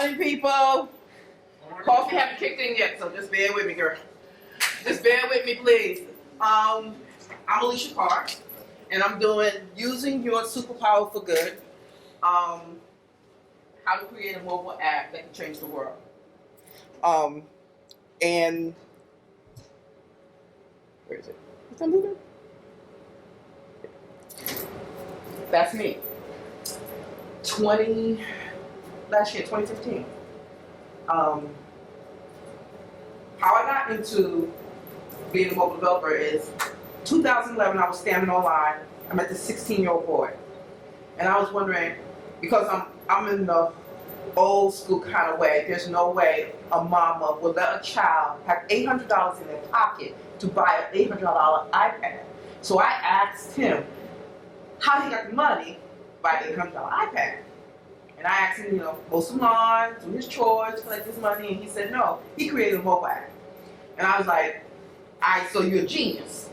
morning, people. Coffee haven't kicked in yet, so just bear with me, girl. Just bear with me, please. I'm Alicia Carr, and I'm doing Using Your Superpower for Good. How to create a mobile app that can change the world. And where is it? Is that moving? That's me. Last year, 2015. How I got into being a mobile developer is 2011. I was standing online. I met this 16-year-old boy, and I was wondering, because I'm in the old school kind of way. There's no way a mama would let a child have $800 in their pocket to buy an $800 iPad. So I asked him how he got the money to buy an $800 iPad. And I asked him, mow some lawn, do his chores, collect his money, and he said no. He created a mobile app. And I was like, so you're a genius.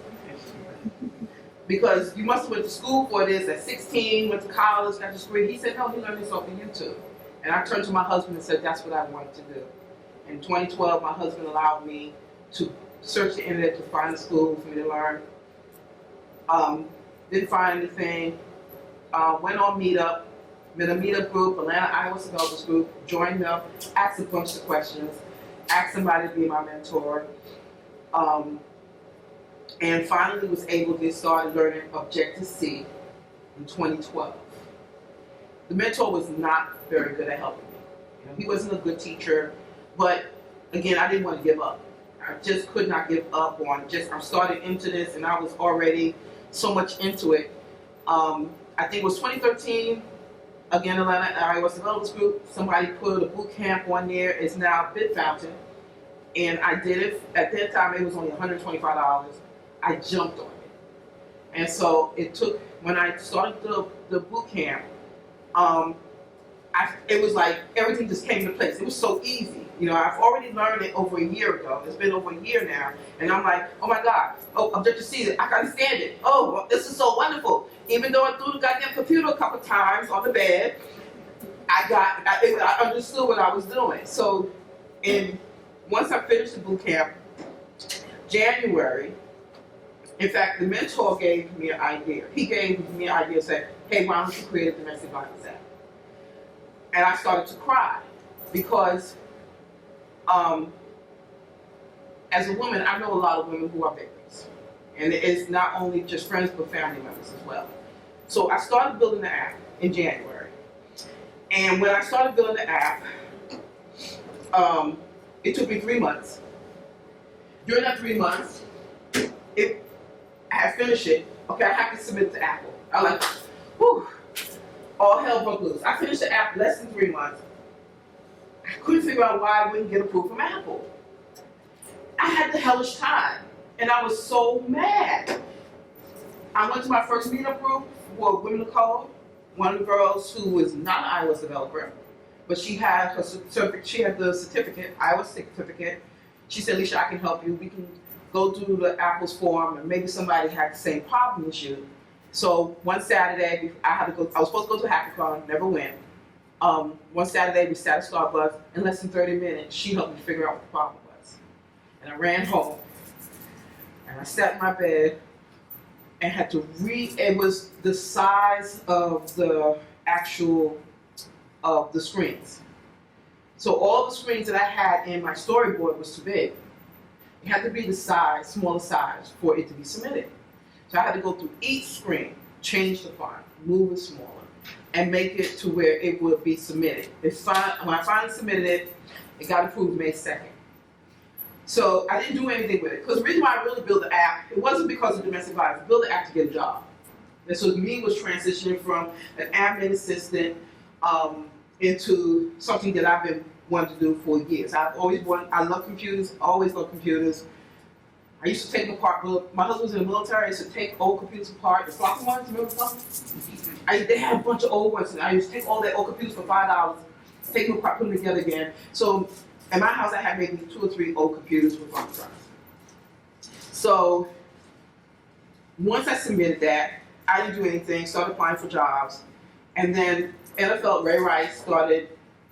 Because you must have went to school for this at 16, went to college, got your degree. He said, no, he learned this off of YouTube. And I turned to my husband and said, that's what I wanted to do. In 2012, my husband allowed me to search the internet to find a school for me to learn. Didn't find anything. Went on Meetup. Met a Meetup group, Atlanta iOS Developers Group, joined them, asked a bunch of questions, asked somebody to be my mentor, and finally was able to get started learning Objective-C in 2012. The mentor was not very good at helping me. He wasn't a good teacher, but again, I didn't want to give up. I just could not give up on I'm started into this, and I was already so much into it. I think it was 2013. Again, Atlanta iOS Developers Group, somebody put a boot camp on there. It's now BitFountain. And I did it. At that time, it was only $125. I jumped on it. And so it took, when I started the boot camp, it was like everything just came into place. It was so easy. I've already learned it over a year ago. It's been over a year now. And I'm like, oh my God, Objective-C, I can understand it. Oh, well, this is so wonderful. Even though I threw the goddamn computer a couple times on the bed, I understood what I was doing. So once I finished the boot camp, January, in fact, the mentor gave me an idea. He gave me an idea and said, hey, why don't you create a domestic violence app? And I started to cry because as a woman, I know a lot of women who are victims. And it's not only just friends, but family members as well. So I started building the app in January. And when I started building the app, it took me 3 months. During that 3 months, I had finished it. Okay, I have to submit it to Apple. I was like, whew, all hell broke loose. I finished the app less than 3 months. I couldn't figure out why I wouldn't get approved from Apple. I had the hellish time, and I was so mad. I went to my first meetup group for Women of Code. One of the girls who was not an iOS developer, but she had her certificate. She had the certificate, iOS certificate. She said, Alicia, I can help you. We can go through the Apple's forum, and maybe somebody had the same problem as you. So one Saturday, I was supposed to go to a hackathon, never went. One Saturday, we sat at Starbucks. In less than 30 minutes, she helped me figure out what the problem was. And I ran home, and I sat in my bed, and had to it was the size of the actual, of the screens. So all the screens that I had in my storyboard was too big. It had to be the size, smaller size, for it to be submitted. So I had to go through each screen, change the font, move it smaller, and make it to where it would be submitted. When I finally submitted it, it got approved May 2nd. So I didn't do anything with it. Because the reason why I really built the app, it wasn't because of domestic violence. I built the app to get a job. And so me was transitioning from an admin assistant into something that I've been wanting to do for years. I love computers, always loved computers. I used to take them apart. My husband was in the military. I used to take old computers apart. The floppy ones, remember the floppy? They had a bunch of old ones. And I used to take all their old computers for $5, take them apart, put them together again. So in my house, I had maybe 2 or 3 old computers with floppy drives. So once I submitted that, I didn't do anything, started applying for jobs. And then NFL Ray Rice started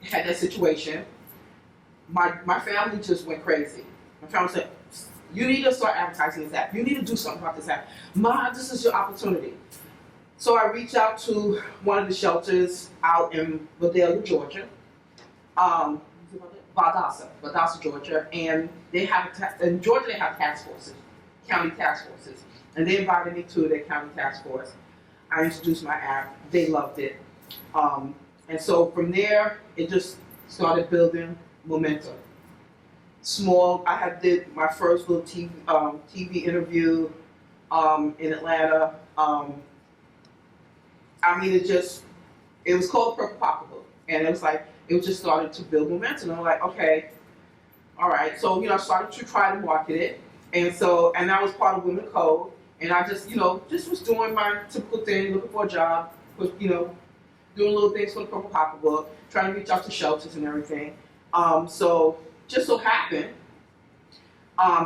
had that situation, my family just went crazy. My family said, you need to start advertising this app. You need to do something about this app. Ma, this is your opportunity. So I reached out to one of the shelters out in Vidalia, Georgia, Valdosta, Georgia, and they have in Georgia they have task forces, county task forces, and they invited me to their county task force. I introduced my app. They loved it, and so from there it just started building momentum. Small. I did my first little TV interview in Atlanta. I mean, it was called Purple Pocketbook, and it just started to build momentum. And I'm like, okay, all right. So I started to try to market it, and that was part of Women Code, and I just just was doing my typical thing, looking for a job, doing little things for the Purple Pocketbook, trying to reach out to shelters and everything. So just so happened,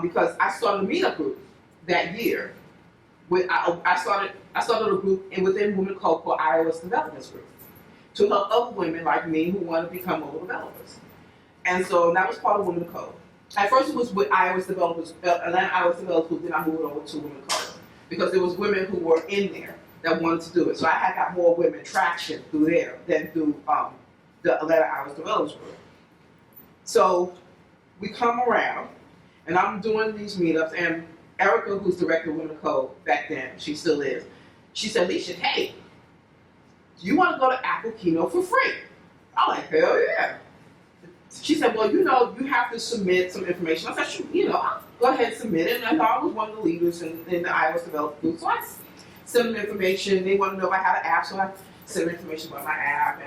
because I started a meetup group that year. I started a group within Women Code called iOS Developers Group to help other women like me who want to become mobile developers. And so that was part of Women Code. At first it was with iOS developers, Atlanta iOS developers, who then I moved over to Women Code because there was women who were in there that wanted to do it. So I had got more women traction through there than through the Atlanta iOS developers group. So we come around, and I'm doing these meetups, and Erica, who's director of Women Code back then, she still is, she said, Alicia, hey, do you want to go to Apple Keynote for free? I'm like, hell yeah. She said, well, you have to submit some information. I said, I'll go ahead and submit it. And I was one of the leaders in the iOS development group. So I sent them information. They want to know if I had an app, so I sent them information about my app.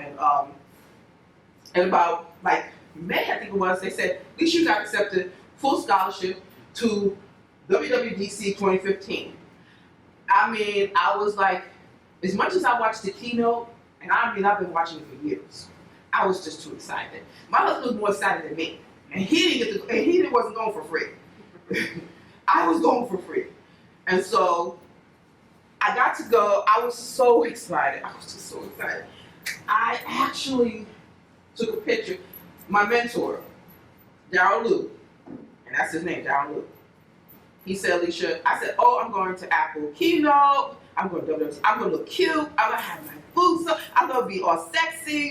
And about May, I think it was, they said, at least you got accepted full scholarship to WWDC 2015. I mean, I was like, as much as I watched the keynote, and I've been watching it for years, I was just too excited. My husband was more excited than me, and he wasn't going for free. I was going for free, and so I got to go. I was so excited. I was just so excited. I actually took a picture. My mentor, Darryl Liu, and that's his name, Darryl Liu. He said, Alicia, I said, oh, I'm going to Apple Keynote. I'm going to WWDC. I'm going to look cute. I'm going to have my boots on. I'm going to be all sexy,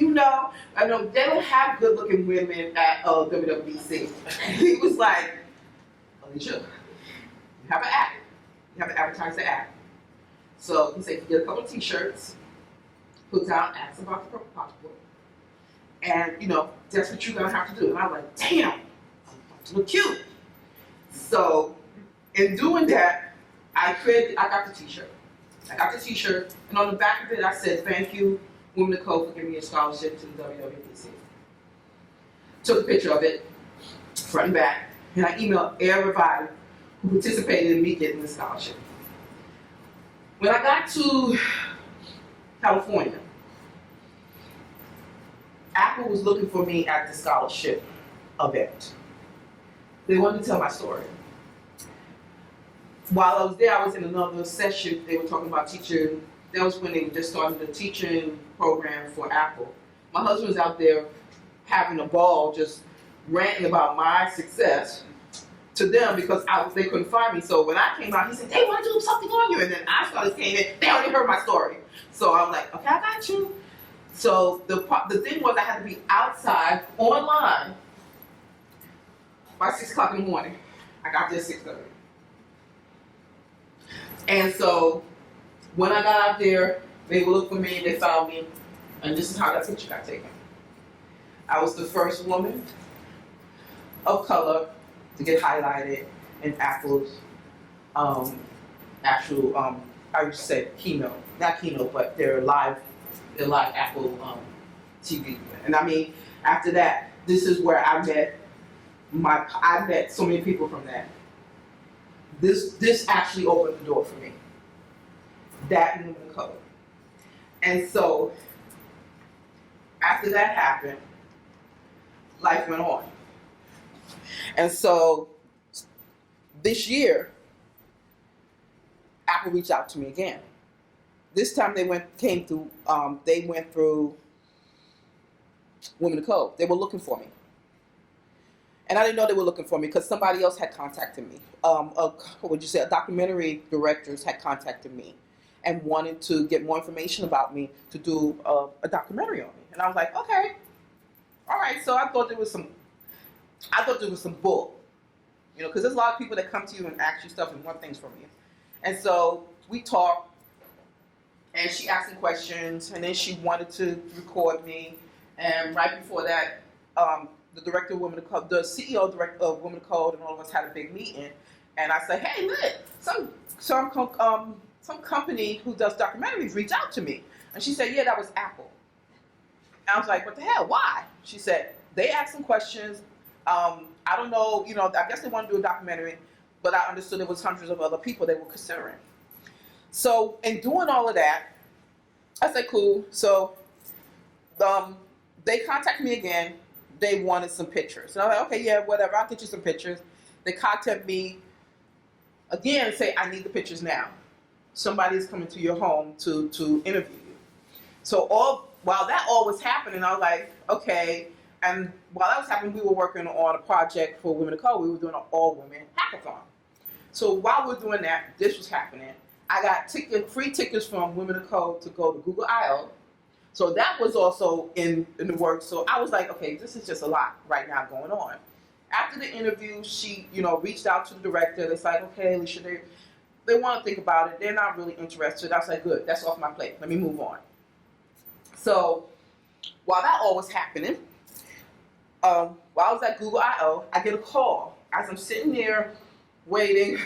I know they don't have good looking women at WWDC. And he was like, Alicia, you have an app. You have to advertise the app. So he said, get a couple of t-shirts, put down ads about the Purple Pocketbook. And, that's what you're going to have to do. And I was like, damn, I'm about to look cute. So in doing that, I got the t-shirt. And on the back of it, I said, thank you, Women of Code, for giving me a scholarship to the WWDC. Took a picture of it, front and back, and I emailed everybody who participated in me getting the scholarship. When I got to California, Apple was looking for me at the scholarship event. They wanted to tell my story. While I was there, I was in another session. They were talking about teaching. That was when they just started the teaching program for Apple. My husband was out there having a ball, just ranting about my success to them because they couldn't find me. So when I came out, he said, they want to do something on you. And then I started saying it. They already heard my story. So I was like, okay, I got you. So the thing was I had to be outside online by 6 o'clock in the morning. I got there at 6:30. And so when I got out there, they would look for me, they found me, and this is how that picture got taken. I was the first woman of color to get highlighted in Apple's actual, I would say keynote, not keynote, but their live Apple TV. And I mean, after that, this is where I met so many people from that. This actually opened the door for me. That and Women Code. And so, after that happened, life went on. And so, this year, Apple reached out to me again. This time they went through Women of Code. They were looking for me. And I didn't know they were looking for me because somebody else had contacted me. Documentary directors had contacted me and wanted to get more information about me to do a documentary on me. And I was like, okay, all right. So I thought there was some bull, because there's a lot of people that come to you and ask you stuff and want things from you. And so we talked, and she asked some questions, and then she wanted to record me. And right before that, the director of Women of Code, the CEO director of Women of Code, and all of us had a big meeting. And I said, hey, look, some company who does documentaries reached out to me. And she said, yeah, that was Apple. And I was like, what the hell? Why? She said, they asked some questions. I don't know, I guess they want to do a documentary, but I understood there was hundreds of other people they were considering. So in doing all of that, I said, cool. So they contacted me again. They wanted some pictures. So I was like, okay, yeah, whatever. I'll get you some pictures. They contacted me again and say, I need the pictures now. Somebody's coming to your home to interview you. So while that all was happening, I was like, okay. And while that was happening, we were working on a project for Women of Code. We were doing an all-women hackathon. So while we were doing that, this was happening. I got free tickets from Women of Code to go to Google I/O. So that was also in the works. So I was like, okay, this is just a lot right now going on. After the interview, she, reached out to the director. They said, okay, Alicia, they want to think about it. They're not really interested. I was like, good, that's off my plate. Let me move on. So while that all was happening, while I was at Google I/O, I get a call. As I'm sitting there waiting,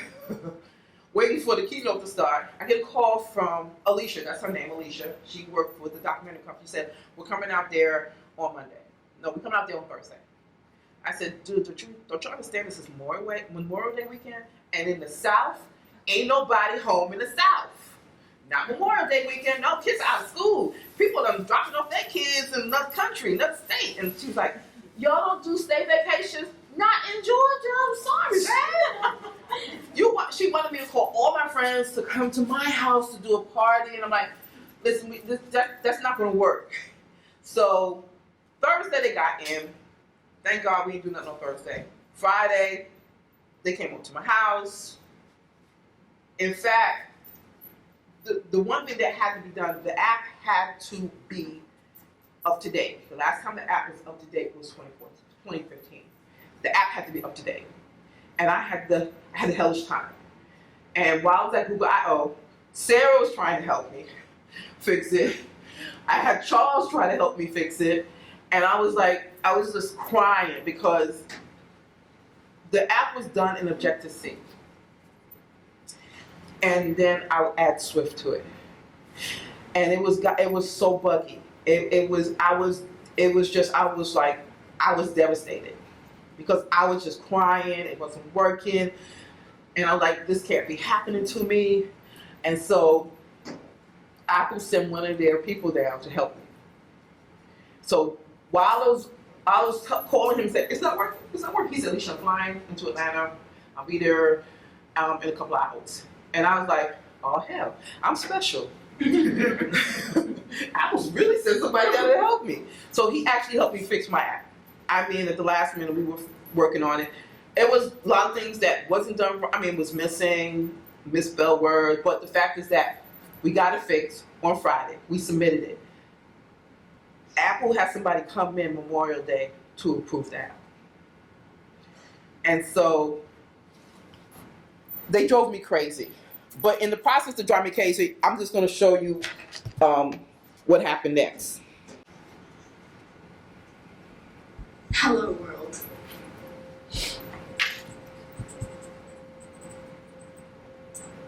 waiting for the keynote to start, I get a call from Alicia. That's her name, Alicia. She worked for the documentary company. She said, we're coming out there on Monday. No, we're coming out there on Thursday. I said, dude, don't you understand this is Memorial Day weekend? And in the South, ain't nobody home in the South. Not Memorial Day weekend, no kids are out of school. People are dropping off their kids in another country, another state. And she was like, y'all don't do state vacations? Not in Georgia, I'm sorry, man. She wanted me to call all my friends to come to my house to do a party. And I'm like, listen, that's not going to work. So Thursday they got in. Thank God we didn't do nothing on Thursday. Friday, they came up to my house. In fact, the one thing that had to be done, the app had to be up to date. The last time the app was up to date was 2015. The app had to be up to date. And I had the hellish time. And while I was at Google I/O, Sarah was trying to help me fix it. I had Charles trying to help me fix it. And I was just crying because the app was done in Objective-C. And then I would add Swift to it. And it was so buggy. I was devastated because I was just crying. It wasn't working. And I was like, this can't be happening to me. And so Apple sent one of their people down to help me. So while I was calling him and said, it's not working. He said, Alicia, I'm flying into Atlanta. I'll be there in a couple of hours. And I was like, oh hell, I'm special. Apple's really sent somebody down to help me. So he actually helped me fix my app. I mean, at the last minute, we were working on it. It was a lot of things that wasn't done. It was missing, misspelled words. But the fact is that we got it fixed on Friday. We submitted it. Apple had somebody come in Memorial Day to approve the app. And so they drove me crazy. But in the process of driving me crazy, I'm just going to show you what happened next. Hello, world.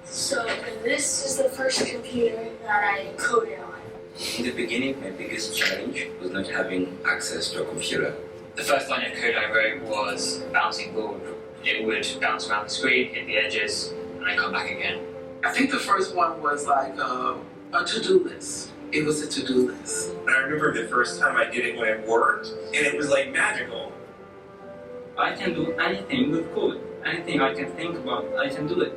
So this is the first computer that I coded on. In the beginning, my biggest challenge was not having access to a computer. The first line of code I wrote was bouncing ball. It would bounce around the screen, hit the edges, and then come back again. I think the first one was like a to-do list. It was a to-do list. I remember the first time I did it when it worked, and it was like magical. I can do anything with code. Anything I can think about, I can do it.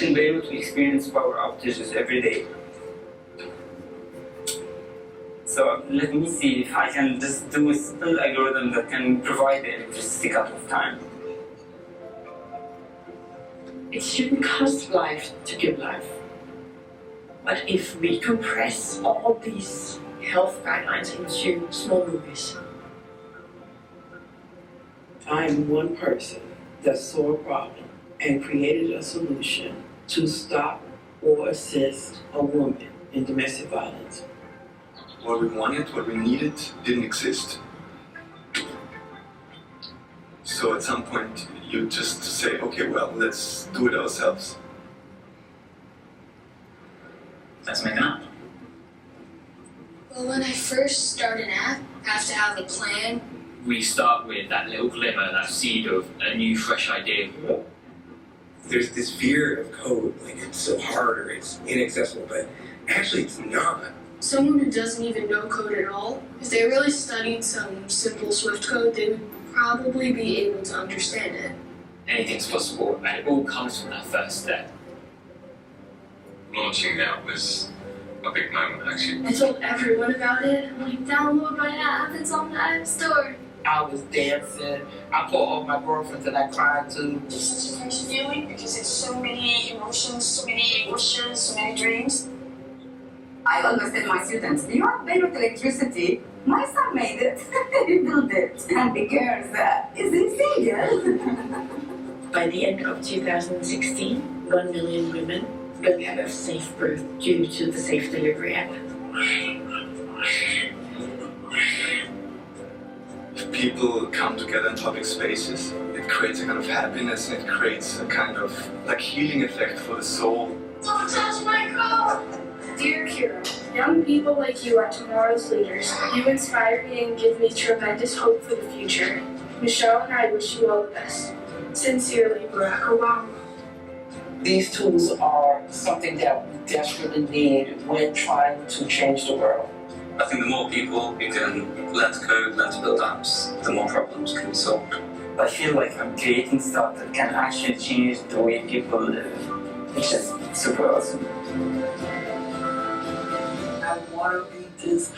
And be able to experience power outages every day. So let me see if I can just do a simple algorithm that can provide the electricity cut off time. It shouldn't cost life to give life. But if we compress all these health guidelines into small movies, I'm one person that saw a problem and created a solution to stop or assist a woman in domestic violence. What we wanted, what we needed, didn't exist. So at some point, you just say, okay, well, let's do it ourselves. Let's make an app. Well, when I first start an app, I have to have a plan. We start with that little glimmer, that seed of a new, fresh idea. There's this fear of code, like it's so hard or it's inaccessible, but actually it's not. Someone who doesn't even know code at all, if they really studied some simple Swift code, they would probably be able to understand it. Anything's possible, and it all comes from that first step. Launching that was a big moment, actually. I told everyone about it. I'm like, download my app, it's on the App Store. I was dancing. I called all my girlfriends that I cried to. It's such a crazy feeling because it's so many emotions, so many wishes, so many dreams. I always tell my students, you want better electricity? My son made it. He built it. And because isn't single. by the end of 2016, 1 million women will have a safe birth due to the Safe Delivery app. If people come together in public spaces, it creates a kind of happiness and it creates a kind of like healing effect for the soul. Don't touch my code! Dear Kira, young people like you are tomorrow's leaders. You inspire me and give me tremendous hope for the future. Michelle and I wish you all the best. Sincerely, Barack Obama. These tools are something that we desperately need when trying to change the world. I think the more people who can learn to code, learn to build apps, the more problems can be solved. I feel like I'm creating stuff that can actually change the way people live. It's just super awesome. I want to be this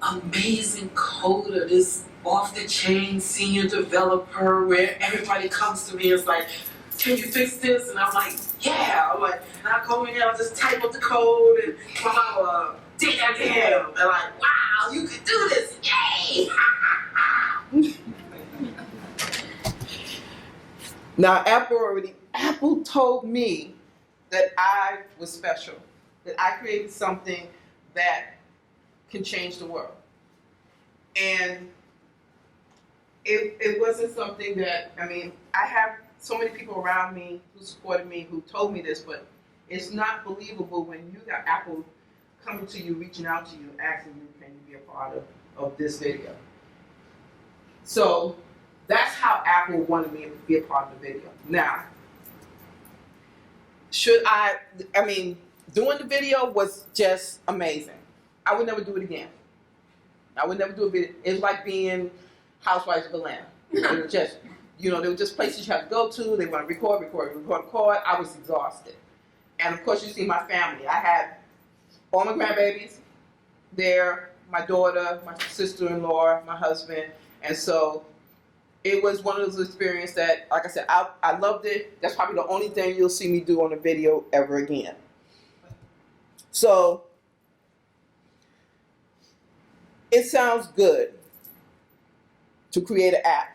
amazing coder, this off-the-chain senior developer where everybody comes to me and is like, can you fix this? And I'm like, yeah. I'm like, and I go in there, I'll just type up the code and I'll dig at him. And like, wow, you can do this, yay! Now, Apple told me that I was special, that I created something that can change the world. And it wasn't something that, I have so many people around me who supported me, who told me this, but it's not believable when you got Apple coming to you, reaching out to you, asking you, can you be a part of this video? So that's how Apple wanted me to be a part of the video. Now, doing the video was just amazing. I would never do it again. I would never do a video. It's like being Housewives of Atlanta. It was just, there were just places you had to go to. They want to record. I was exhausted. And of course, you see my family. I had all my grandbabies there, my daughter, my sister-in-law, my husband. And so it was one of those experiences that, like I said, I loved it. That's probably the only thing you'll see me do on a video ever again. So it sounds good to create an app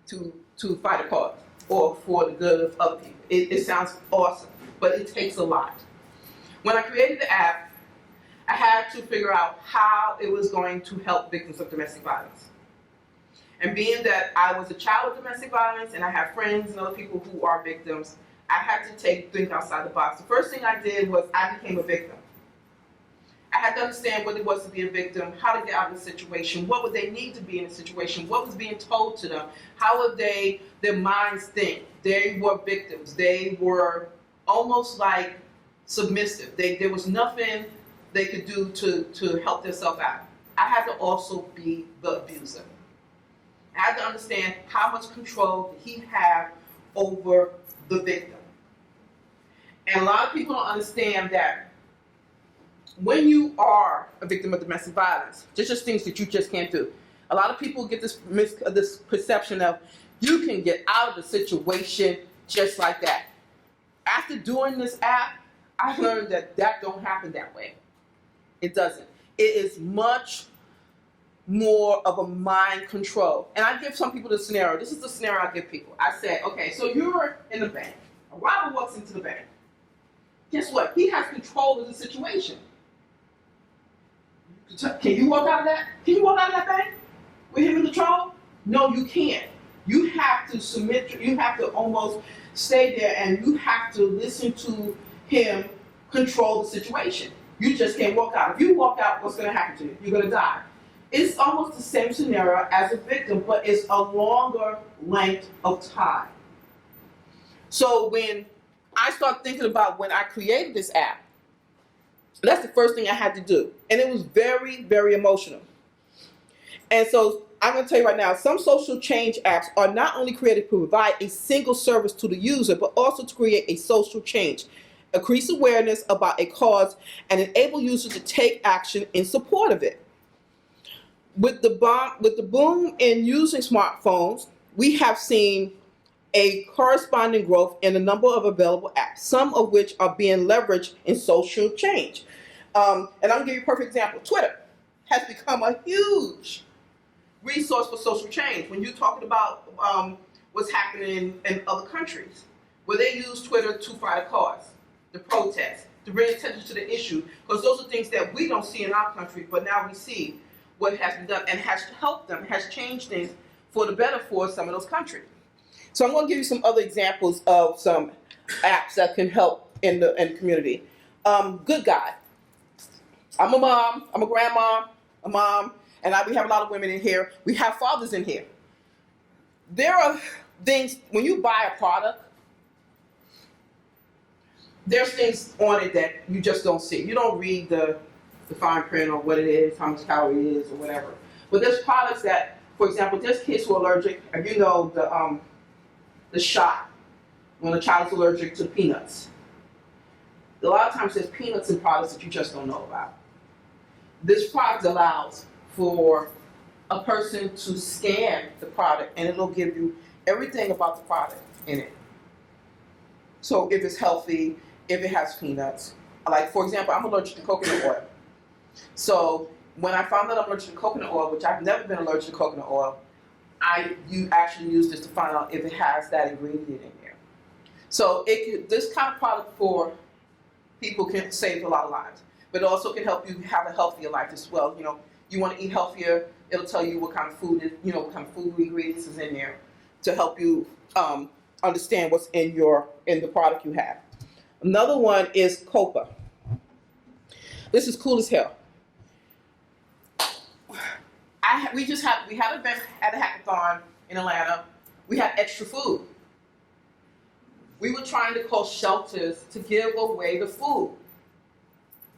to fight a cause or for the good of other people. It sounds awesome, but it takes a lot. When I created the app, I had to figure out how it was going to help victims of domestic violence. And being that I was a child of domestic violence and I have friends and other people who are victims, I had to think outside the box. The first thing I did was I became a victim. I had to understand what it was to be a victim, how to get out of the situation, what would they need to be in a situation, what was being told to them, how would their minds think. They were victims. They were almost like submissive. There was nothing they could do to help themselves out. I had to also be the abuser. I had to understand how much control did he have over the victim. And a lot of people don't understand that when you are a victim of domestic violence, there's just things that you just can't do. A lot of people get this perception of you can get out of the situation just like that. After doing this app, I learned that don't happen that way. It doesn't. It is much more of a mind control. And I give some people the scenario. This is the scenario I give people. I say, okay, so you're in the bank. A robber walks into the bank. Guess what? He has control of the situation. Can you walk out of that? Can you walk out of that bank with him in control? No, you can't. You have to submit. You have to almost stay there, and you have to listen to him control the situation. You just can't walk out. If you walk out, what's going to happen to you? You're going to die. It's almost the same scenario as a victim, but it's a longer length of time. So when I start thinking about when I created this app, that's the first thing I had to do. And it was very, very emotional. And so I'm going to tell you right now, some social change apps are not only created to provide a single service to the user, but also to create a social change, increase awareness about a cause, and enable users to take action in support of it. With the boom in using smartphones, we have seen a corresponding growth in the number of available apps, some of which are being leveraged in social change. And I'm going to give you a perfect example. Twitter has become a huge resource for social change. When you're talking about what's happening in other countries, where they use Twitter to fight a cause, to protest, to bring attention to the issue, because those are things that we don't see in our country, but now we see what has been done and has helped them, has changed things for the better for some of those countries. So I'm going to give you some other examples of some apps that can help in the community. Good Guy. I'm a mom, I'm a grandma, a mom, and we have a lot of women in here. We have fathers in here. There are things, when you buy a product, there's things on it that you just don't see. You don't read the fine print on what it is, how much calorie it is, or whatever. But there's products that, for example, there's kids who are allergic, and you know the shot when a child is allergic to peanuts. A lot of times there's peanuts in products that you just don't know about. This product allows for a person to scan the product, and it'll give you everything about the product in it. So if it's healthy, if it has peanuts. Like, for example, I'm allergic to coconut oil. So when I found out I'm allergic to coconut oil, which I've never been allergic to coconut oil, you actually use this to find out if it has that ingredient in there. So this kind of product for people can save a lot of lives, but it also can help you have a healthier life as well. You know, you want to eat healthier, it'll tell you what kind of food, what kind of food ingredients is in there to help you understand what's in the product you have. Another one is Copa. This is cool as hell. We had an event at a hackathon in Atlanta. We had extra food. We were trying to call shelters to give away the food.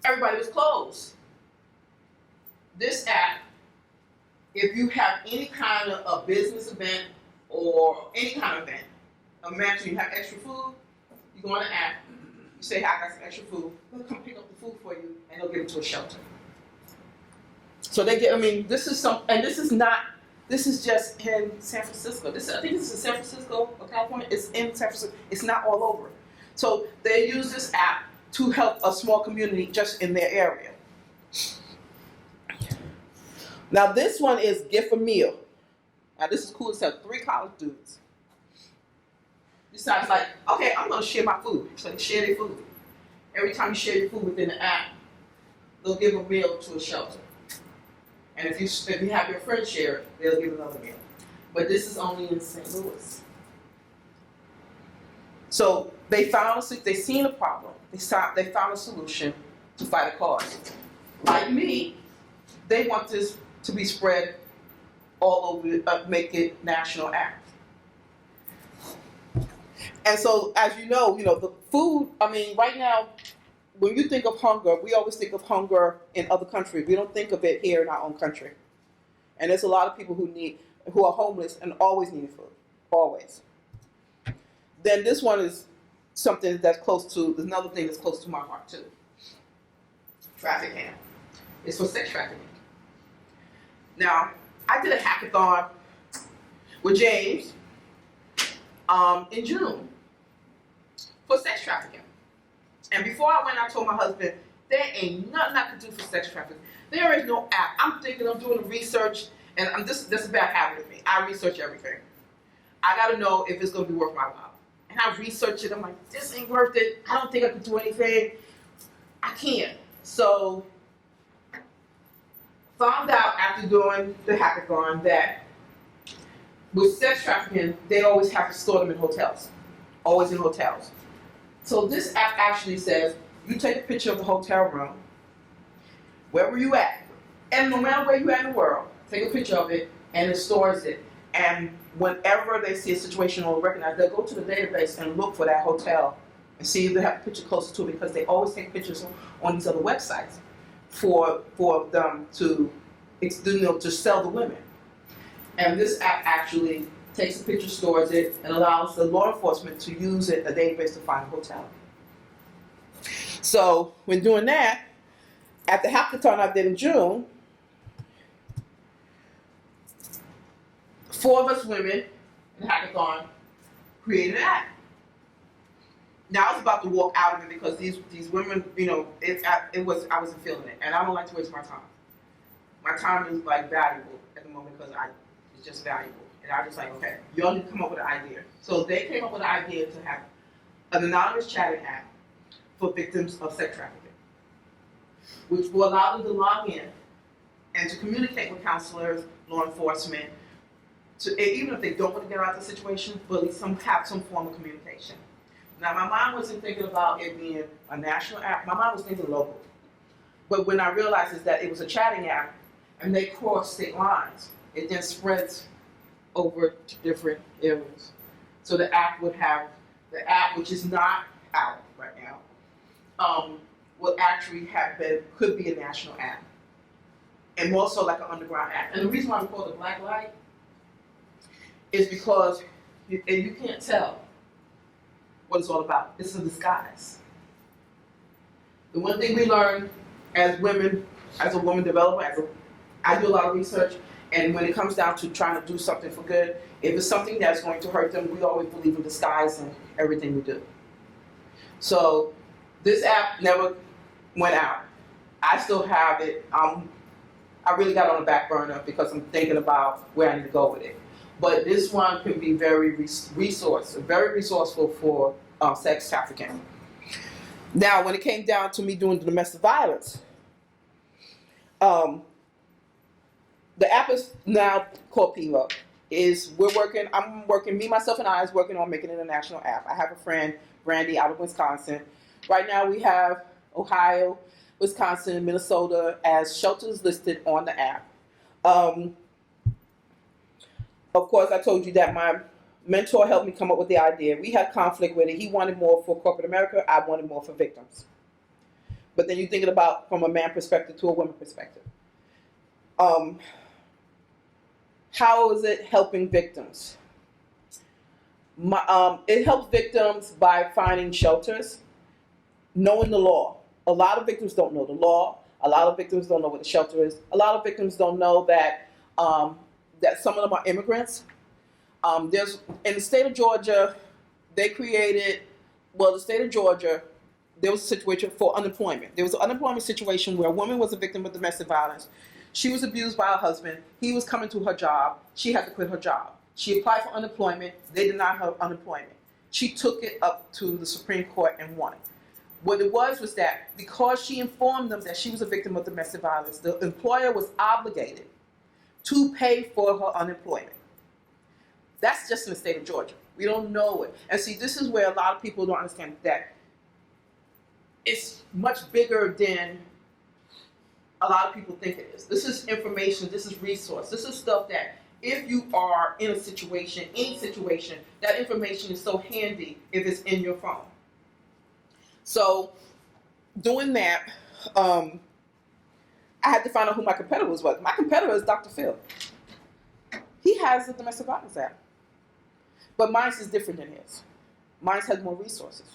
Everybody was closed. This app, if you have any kind of a business event or any kind of event, imagine you have extra food, you go on the app, you say, hey, I got some extra food, they'll come pick up the food for you and they'll give it to a shelter. So this is just in San Francisco. I think this is San Francisco or California. It's in San Francisco. It's not all over. So they use this app to help a small community just in their area. Now this one is Gift a Meal. Now this is cool as hell. 3 college dudes decided, like, okay, I'm going to share my food. So they share their food. Every time you share your food within the app, they'll give a meal to a shelter. And if you have your friends share it, they'll give another meal. But this is only in St. Louis. So they seen a problem. They found a solution to fight a cause. Like me, they want this to be spread all over, make it national act. And so, as you know, the food, right now, when you think of hunger, we always think of hunger in other countries. We don't think of it here in our own country. And there's a lot of people who are homeless and always need food, always. Then this one is something that's there's another thing that's close to my heart too. trafficking. It's for sex trafficking. Now, I did a hackathon with James in June for sex trafficking. And before I went, I told my husband, there ain't nothing I can do for sex trafficking. There is no app. I'm thinking of doing the research, and this is a bad habit of me. I research everything. I gotta know if it's gonna be worth my while. And I research it, I'm like, this ain't worth it. I don't think I can do anything. I can't. So, found out after doing the hackathon that with sex trafficking, they always have to store them in hotels. Always in hotels. So this app actually says, you take a picture of the hotel room, wherever you at, and no matter where you at in the world, take a picture of it, and it stores it. And whenever they see a situation or recognize, they'll go to the database and look for that hotel and see if they have a picture closer to it, because they always take pictures on these other websites for them to sell the women. And this app actually takes a picture, stores it, and allows the law enforcement to use it, a database, to find a hotel. So when doing that, at the hackathon I did in June, 4 of us women in the hackathon created an app. Now I was about to walk out of it because these women, I wasn't feeling it, and I don't like to waste my time. My time is like valuable at the moment because it's just valuable. And I was just like, okay, y'all need to come up with an idea. So they came up with an idea to have an anonymous chatting app for victims of sex trafficking, which will allow them to log in and to communicate with counselors, law enforcement, even if they don't want to get out of the situation, but at least have some form of communication. Now, my mind wasn't thinking about it being a national app. My mind was thinking local. But when I realized is that it was a chatting app and they cross state lines, it then spreads over to different areas. So the app, which is not out right now, will actually could be a national app. And more so like an underground app. And the reason why we call it Black Light is because you can't tell what it's all about. It's a disguise. The one thing we learn as women, as a woman developer, I do a lot of research, and when it comes down to trying to do something for good, if it's something that's going to hurt them, we always believe in disguise and everything we do. So this app never went out. I still have it. I really got it on the back burner because I'm thinking about where I need to go with it. But this one can be very resourceful for sex trafficking. Now, when it came down to me doing domestic violence, the app is now called PEVO. Me, myself, and I is working on making it a national app. I have a friend, Brandy, out of Wisconsin. Right now we have Ohio, Wisconsin, Minnesota as shelters listed on the app. Of course, I told you that my mentor helped me come up with the idea. We had conflict with it. He wanted more for corporate America. I wanted more for victims. But then you're thinking about from a man perspective to a woman perspective. How is it helping victims? It helps victims by finding shelters, knowing the law. A lot of victims don't know the law. A lot of victims don't know what a shelter is. A lot of victims don't know that some of them are immigrants. In the state of Georgia, there was a situation for unemployment. There was an unemployment situation where a woman was a victim of domestic violence. She was abused by her husband. He was coming to her job. She had to quit her job. She applied for unemployment. They denied her unemployment. She took it up to the Supreme Court and won it. What it was that because she informed them that she was a victim of domestic violence, the employer was obligated to pay for her unemployment. That's just in the state of Georgia. We don't know it. And see, this is where a lot of people don't understand that it's much bigger than a lot of people think it is. This is information, this is resource, this is stuff that if you are in a situation, any situation, that information is so handy if it's in your phone. So doing that, I had to find out who my competitor was. My competitor is Dr. Phil. He has the domestic violence app. But mine is different than his. Mine has more resources.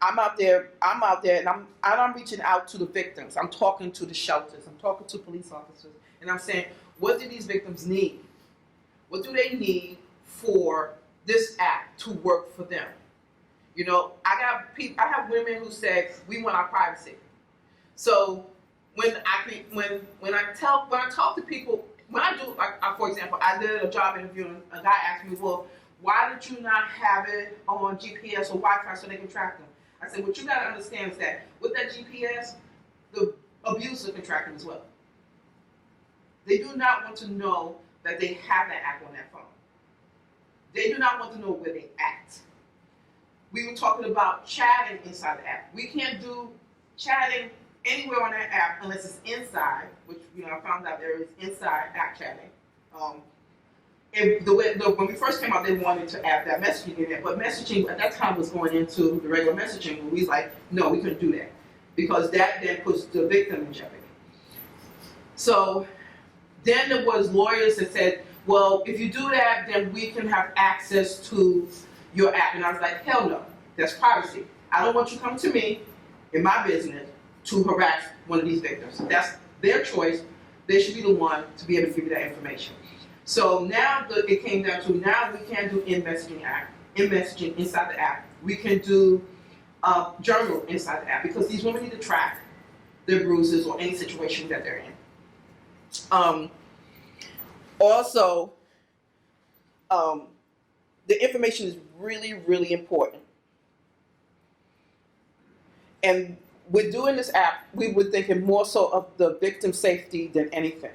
I'm out there, and I'm reaching out to the victims. I'm talking to the shelters. I'm talking to police officers, and I'm saying, what do these victims need? What do they need for this act to work for them? You know, I have women who say we want our privacy. So when I talk to people, when I do, like, for example, I did a job interview and a guy asked me, well, why did you not have it on GPS or Wi-Fi so they can track them? I said, what you got to understand is that with that GPS, the abusers can track them as well. They do not want to know that they have that app on that phone. They do not want to know where they at. We were talking about chatting inside the app. We can't do chatting anywhere on that app unless it's inside, which, you know, I found out there is inside app chatting. When we first came out, they wanted to add that messaging in there, but messaging at that time was going into the regular messaging, and we was like, no, we couldn't do that, because that then puts the victim in jeopardy. So then there was lawyers that said, well, if you do that, then we can have access to your app. And I was like, hell no, that's privacy. I don't want you coming to me in my business to harass one of these victims. That's their choice. They should be the one to be able to give you that information. So now it came down to, now we can do in-messaging inside the app. We can do journal inside the app, because these women need to track their bruises or any situation that they're in. Also, the information is really, really important. And with doing this app, we were thinking more so of the victim safety than anything.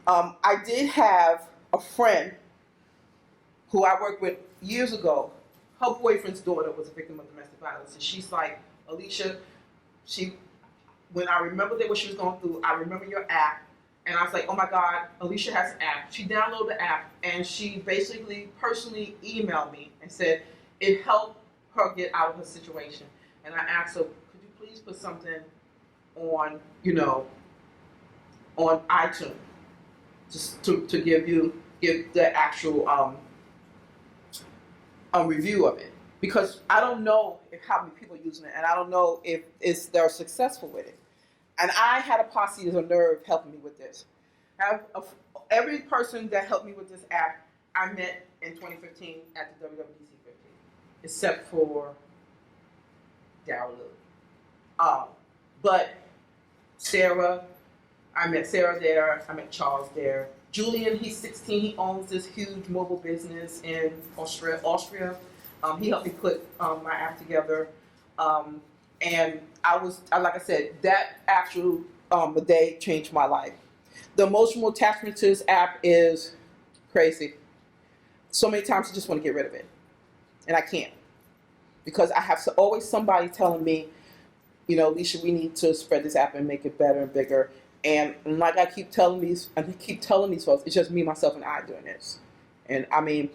I did have a friend who I worked with years ago. Her boyfriend's daughter was a victim of domestic violence. And she's like, Alicia, when I remember what she was going through, I remember your app. And I was like, oh my God, Alicia has an app. She downloaded the app, and she basically personally emailed me and said it helped her get out of her situation. And I asked her, could you please put something on, on iTunes, just to give the actual review of it, because I don't know how many people are using it, and I don't know if they're successful with it. And I had a posse of nerve helping me with this. Every person that helped me with this app, I met in 2015 at the WWDC 15, except for Darryl Lou. But Sarah, I met Sarah there. I met Charles there. Julian, he's 16. He owns this huge mobile business in Austria. He helped me put my app together. And like I said, that actual day changed my life. The emotional attachment to this app is crazy. So many times I just want to get rid of it. And I can't. Because I have always somebody telling me, Alicia, we need to spread this app and make it better and bigger. And like I keep telling these folks, it's just me, myself, and I doing this. And I'm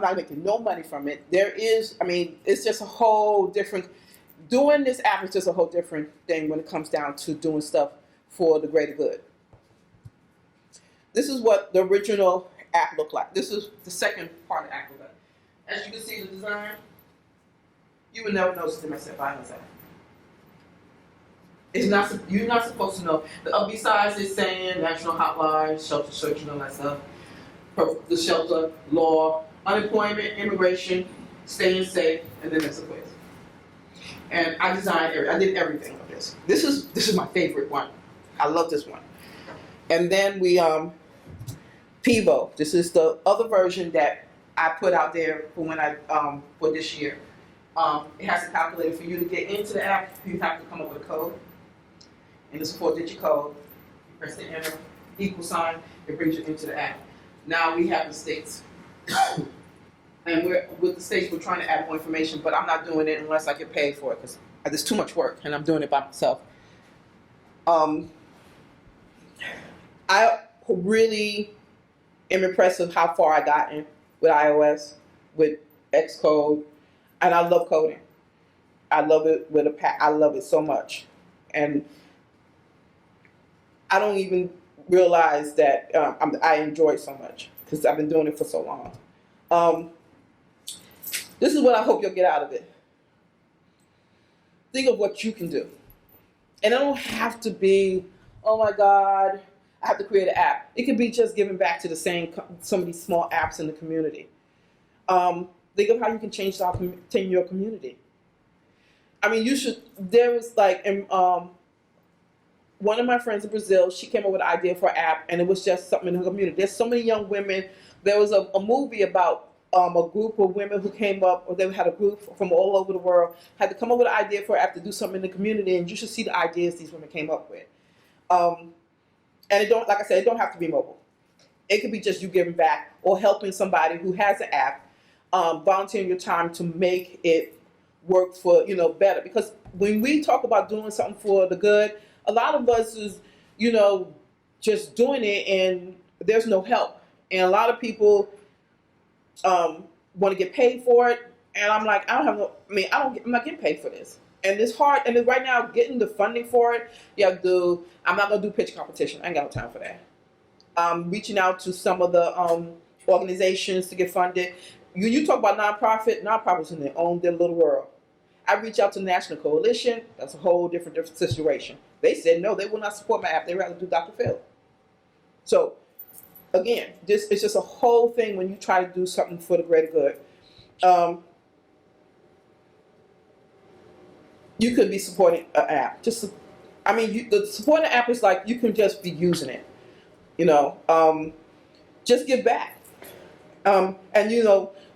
not making no money from it. It's just a whole different, doing this app is just a whole different thing when it comes down to doing stuff for the greater good. This is what the original app looked like. This is the second part of the app looked like. As you can see the design, you would never notice the domestic violence app. You're not supposed to know. Besides it's saying national hotline, shelter search, and all that stuff. The shelter, law, unemployment, immigration, staying safe, and then there's a quiz. And I did everything of this. This is my favorite one. I love this one. And then we PEVO. This is the other version that I put out there for this year. It has a calculator for you to get into the app. You have to come up with a code, and it's a 4-digit code. You press the enter, equal sign, it brings you into the app. Now we have the states. And with the states, we're trying to add more information, but I'm not doing it unless I get paid for it, because there's too much work, and I'm doing it by myself. I really am impressed with how far I gotten with iOS, with Xcode, and I love coding. I love it I love it so much. And I don't even realize that I enjoy it so much, because I've been doing it for so long. This is what I hope you'll get out of it. Think of what you can do. And it don't have to be, oh my God, I have to create an app. It could be just giving back to some of these small apps in the community. Think of how you can change your community. I mean, there was like, one of my friends in Brazil, she came up with an idea for an app, and it was just something in her community. There's so many young women. There was a movie about a group of women who came up, or they had a group from all over the world, had to come up with an idea for an app to do something in the community, and you should see the ideas these women came up with. And it don't, like I said, it don't have to be mobile. It could be just you giving back or helping somebody who has an app, volunteering your time to make it work for, better. Because when we talk about doing something for the good, a lot of us is, just doing it and there's no help. And a lot of people want to get paid for it. And I'm like, I'm not getting paid for this. And it's hard. And right now, getting the funding for it, I'm not going to do pitch competition. I ain't got no time for that. I'm reaching out to some of the organizations to get funded. You talk about nonprofits in their little world. I reach out to National Coalition. That's a whole different situation. They said no, they will not support my app. They'd rather do Dr. Phil. So, again, it's just a whole thing when you try to do something for the greater good. You could be supporting an app. The supporting an app is like you can just be using it. Just give back. And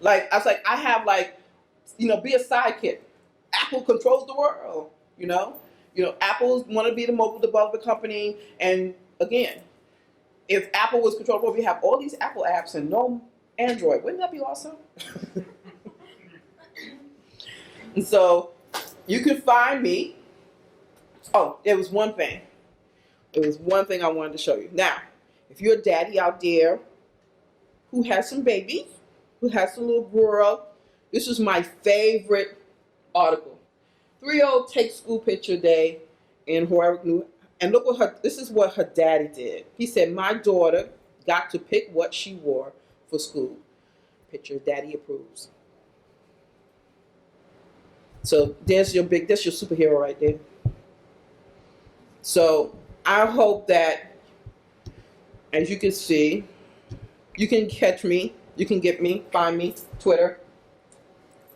like I was like, I have be a sidekick. Apple controls the world. Apple want to be the mobile developer company, and again, if Apple was controlled, we have all these Apple apps and no Android. Wouldn't that be awesome? And so you can find me. Oh, there was one thing. I wanted to show you. Now, if you're a daddy out there who has some babies, who has some little girl, this is my favorite article. 3-year-old takes school picture day in Horrick, and look this is what her daddy did. He said, my daughter got to pick what she wore for school. Picture, daddy approves. So that's your superhero right there. So I hope that, as you can see, you can catch me, you can get me, find me, Twitter.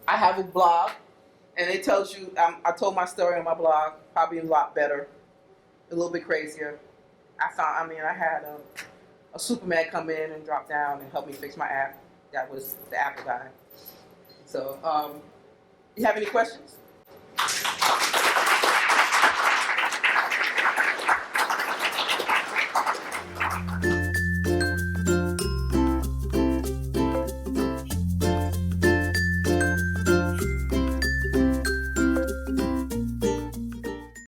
I have a blog, and it tells you, I told my story on my blog, probably a lot better, a little bit crazier. I had a Superman come in and drop down and help me fix my app. That was the Apple guy. So, you have any questions?